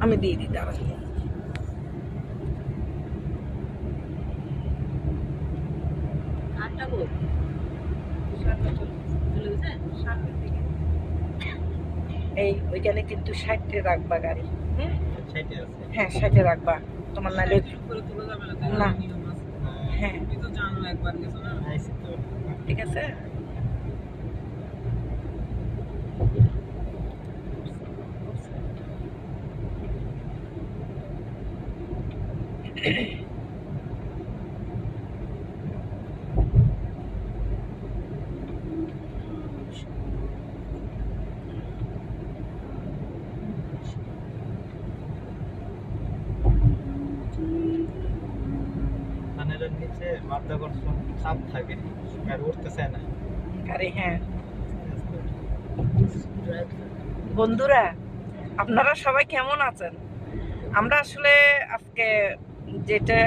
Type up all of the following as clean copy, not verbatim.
আমি দিয়ে দিই দাঁড়া। এই ওইখানে কিন্তু 60-এ রাখবা গাড়ি। হ্যাঁ 60-এ রাখবা, তোমার নাহলে না। হ্যাঁ ঠিক আছে। টানেলের নিচে মাধ্যাকর্ষণ চাপ থাকে, গাড়ি উঠতে চায় না গাড়ি। হ্যাঁ বন্ধুরা, আপনারা সবাই কেমন আছেন? আমরা আসলে আজকে যেটা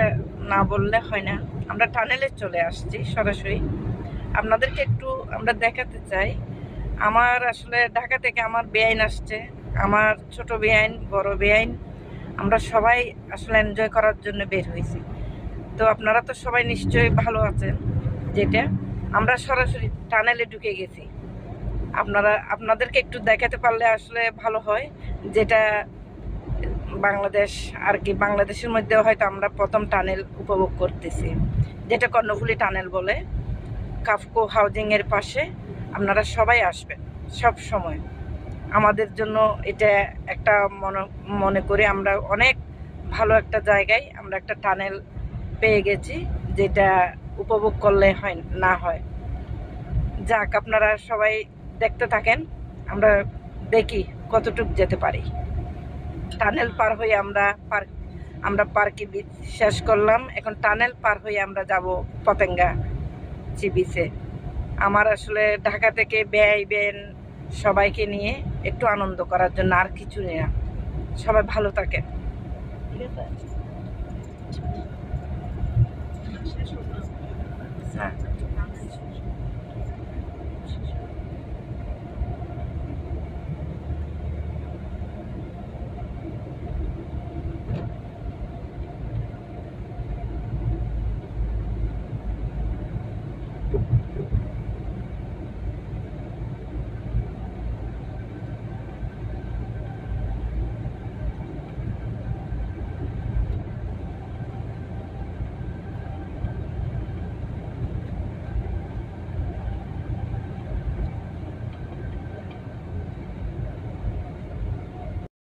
না বললে হয় না, আমরা টানেলে চলে আসছি সরাসরি। আপনাদেরকে একটু আমরা দেখাতে চাই। আমার আসলে ঢাকা থেকে আমার বেআইন আসছে, আমার ছোট বেআইন, বড় বেআইন, আমরা সবাই আসলে এনজয় করার জন্য বের হয়েছি। তো আপনারা তো সবাই নিশ্চয়ই ভালো আছেন। যেটা আমরা সরাসরি টানেলে ঢুকে গেছি, আপনাদেরকে একটু দেখাতে পারলে আসলে ভালো হয়। যেটা বাংলাদেশ আর কি, বাংলাদেশের মধ্যেও হয়তো আমরা প্রথম টানেল উপভোগ করতেছি, যেটা কর্ণফুলী টানেল বলে। কাফকো হাউজিং এর পাশে আপনারা সবাই আসবেন সব সময়। আমাদের জন্য এটা একটা মনে করি আমরা অনেক ভালো একটা জায়গায় আমরা একটা টানেল পেয়ে গেছি, যেটা উপভোগ করলে হয় না হয়। যাক, আপনারা সবাই দেখতে থাকেন, আমরা দেখি কতটুক যেতে পারি। টানেল পার হয়ে আমরা পার্কে শেষ করলাম, এখন টানেল পার হয়ে আমরা যাব পতেঙ্গা সি বিচে। আমার আসলে ঢাকা থেকে বেআইবেন সবাইকে নিয়ে একটু আনন্দ করার জন্য, আর কিছু না। সবাই ভালো থাকেন, ঠিক আছে। হ্যাঁ।